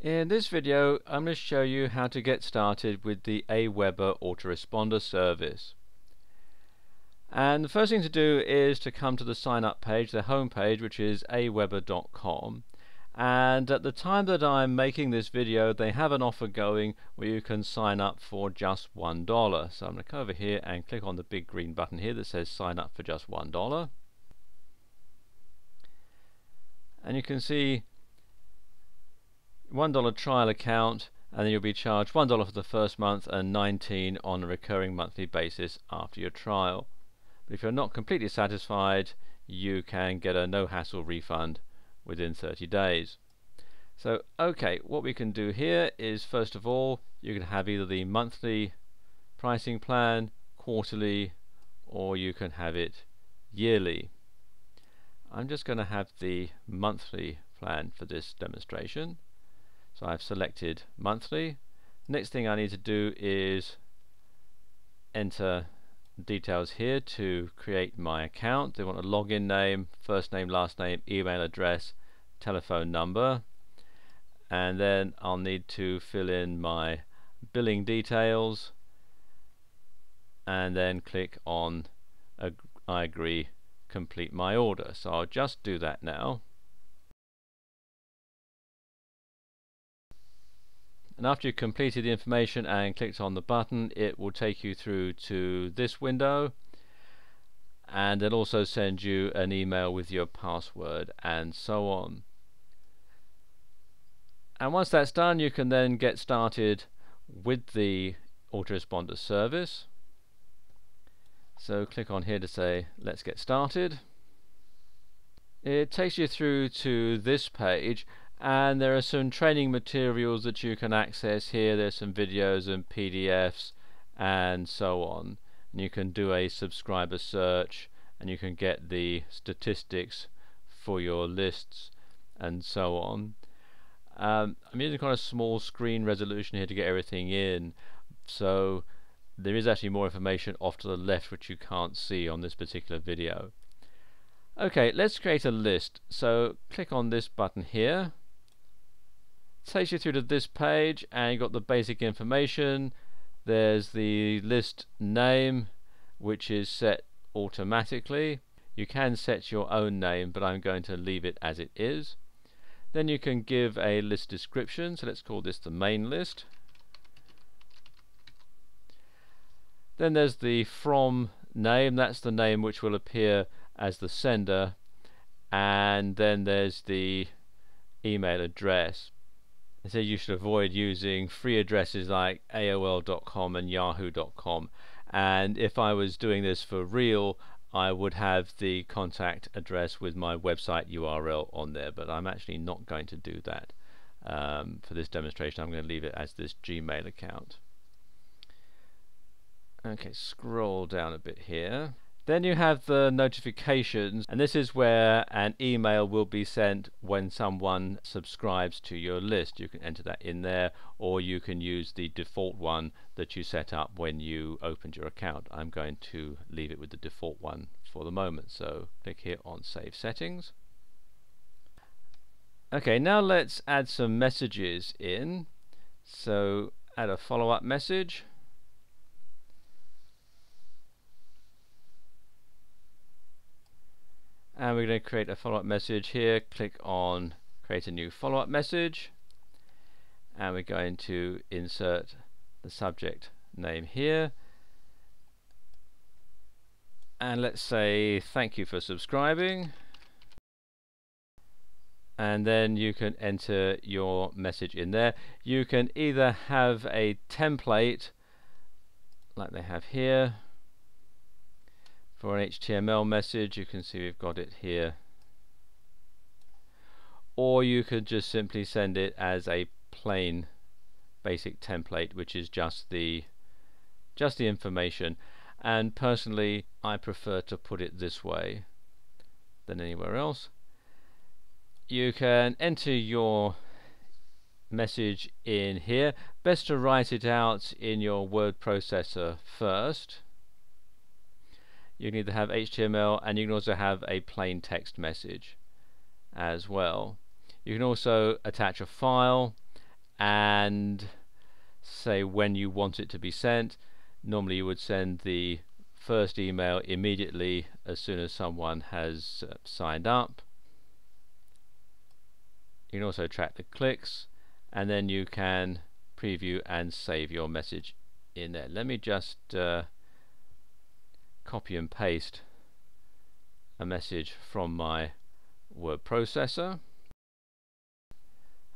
In this video, I'm going to show you how to get started with the Aweber Autoresponder service. And the first thing to do is to come to the sign up page, the home page, which is aweber.com. And at the time that I'm making this video, they have an offer going where you can sign up for just $1. So I'm going to come over here and click on the big green button here that says sign up for just $1. And you can see $1 trial account, and then you'll be charged $1 for the first month and $19 on a recurring monthly basis after your trial. But if you're not completely satisfied, you can get a no hassle refund within 30 days. So okay, what we can do here is, first of all, you can have either the monthly pricing plan, quarterly, or you can have it yearly. I'm just going to have the monthly plan for this demonstration. So I've selected monthly. Next thing I need to do is enter details here to create my account. They want a login name, first name, last name, email address, telephone number, and then I'll need to fill in my billing details and then click on I agree, complete my order. So I'll just do that now. And after you've completed the information and clicked on the button, it will take you through to this window, and it'll also send you an email with your password and so on. And once that's done, you can then get started with the Autoresponder service. So click on here to say let's get started. It takes you through to this page, and there are some training materials that you can access here. There's some videos and PDFs and so on. And you can do a subscriber search, and you can get the statistics for your lists and so on. I'm using kind of small screen resolution here to get everything in, so there is actually more information off to the left which you can't see on this particular video. Okay, let's create a list. So click on this button here. Takes you through to this page, and you've got the basic information. There's the list name, which is set automatically. You can set your own name, but I'm going to leave it as it is. Then you can give a list description, so let's call this the main list. Then there's the from name, that's the name which will appear as the sender, and then there's the email address. So you should avoid using free addresses like AOL.com and Yahoo.com, and if I was doing this for real, I would have the contact address with my website URL on there, but I'm actually not going to do that for this demonstration. I'm going to leave it as this Gmail account. Okay, scroll down a bit here. Then you have the notifications, and this is where an email will be sent when someone subscribes to your list. You can enter that in there, or you can use the default one that you set up when you opened your account. I'm going to leave it with the default one for the moment, so click here on Save Settings. Okay, now let's add some messages in. So add a follow-up message. And we're going to create a follow-up message here. Click on create a new follow-up message, and we're going to insert the subject name here, and let's say thank you for subscribing, and then you can enter your message in there. You can either have a template like they have here for an HTML message. You can see we've got it here, or you could just simply send it as a plain basic template, which is just the information. And personally, I prefer to put it this way than anywhere else. You can enter your message in here. Best to write it out in your word processor first. You can either have HTML, and you can also have a plain text message as well. You can also attach a file, and say when you want it to be sent. Normally you would send the first email immediately as soon as someone has signed up. You can also track the clicks, and then you can preview and save your message in there. Let me just copy and paste a message from my word processor,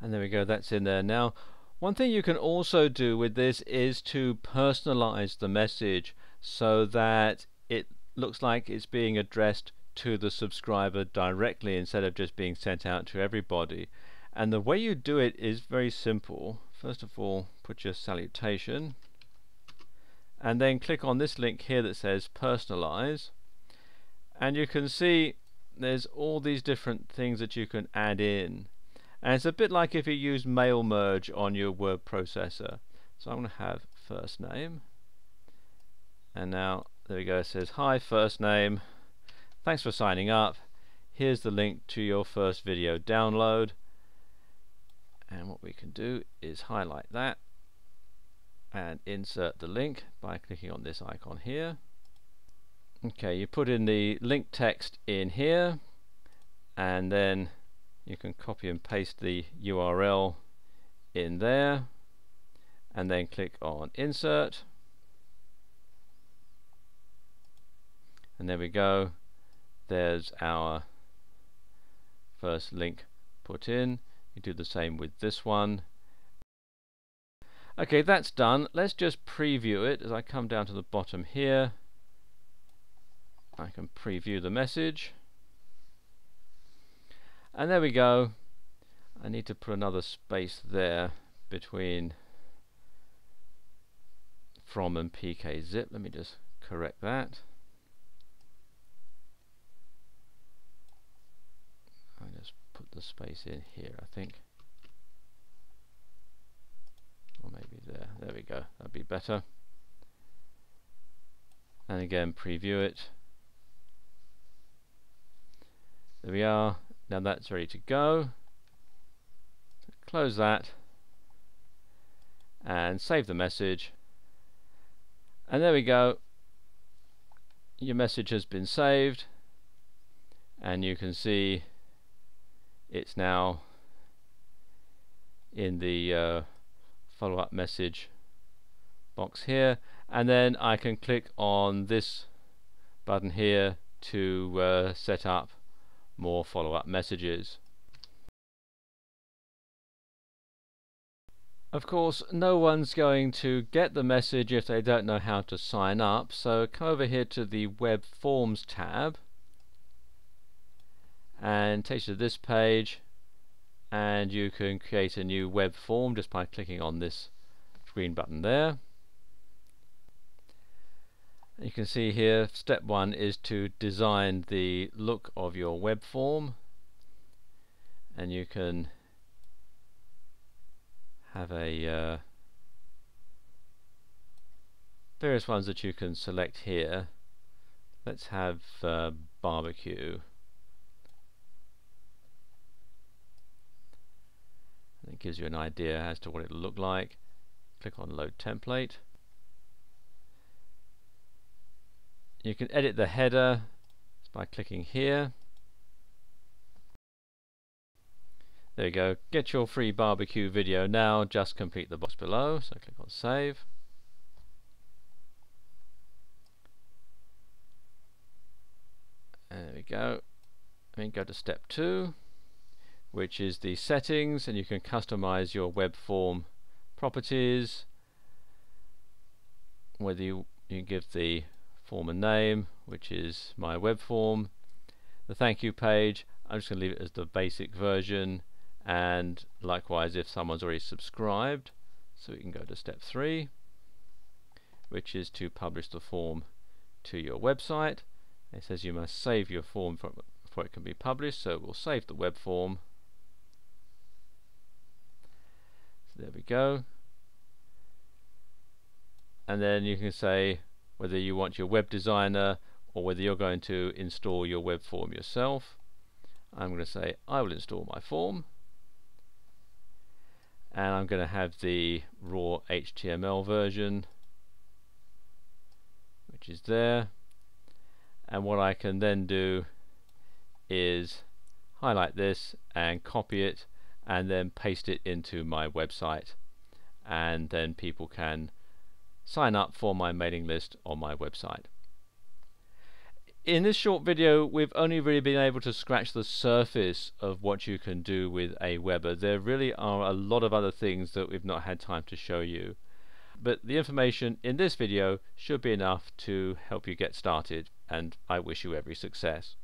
and there we go, that's in there now. One thing you can also do with this is to personalize the message so that it looks like it's being addressed to the subscriber directly instead of just being sent out to everybody. And the way you do it is very simple. First of all, put your salutation and then click on this link here that says personalize, and you can see there's all these different things that you can add in. And it's a bit like if you use mail merge on your word processor. So I'm going to have first name, and now there we go, it says hi first name, thanks for signing up, here's the link to your first video download. And what we can do is highlight that and insert the link by clicking on this icon here. Okay, you put in the link text in here, and then you can copy and paste the URL in there, and then click on insert, and there we go, there's our first link put in. You do the same with this one. Okay, that's done. Let's just preview it. As I come down to the bottom here, I can preview the message, and there we go. I need to put another space there between from and pkzip. Let me just correct that. I just put the space in here, I think, or maybe there. There we go, that'd be better. And again, preview it. There we are. Now that's ready to go. Close that and save the message, and there we go, your message has been saved, and you can see it's now in the follow-up message box here, and then I can click on this button here to set up more follow-up messages. Of course, no one's going to get the message if they don't know how to sign up, so come over here to the Web Forms tab, and it takes you to this page, and you can create a new web form just by clicking on this green button there. You can see here step 1 is to design the look of your web form, and you can have a various ones that you can select here. Let's have barbecue. And it gives you an idea as to what it will look like. Click on load template. You can edit the header by clicking here. There you go, get your free barbecue video now, just complete the box below, so click on save. There we go. And then go to step 2, which is the settings, and you can customize your web form properties, whether you give the form a name, which is my web form. The thank you page, I'm just going to leave it as the basic version, and likewise if someone's already subscribed. So we can go to step 3, which is to publish the form to your website. It says you must save your form before it can be published, so we'll save the web form. So there we go. And then you can say whether you want your web designer or whether you're going to install your web form yourself. I'm going to say I will install my form, and I'm going to have the raw HTML version, which is there. And what I can then do is highlight this and copy it and then paste it into my website, and then people can sign up for my mailing list on my website. In this short video, we've only really been able to scratch the surface of what you can do with Aweber. There really are a lot of other things that we've not had time to show you, but the information in this video should be enough to help you get started, and I wish you every success.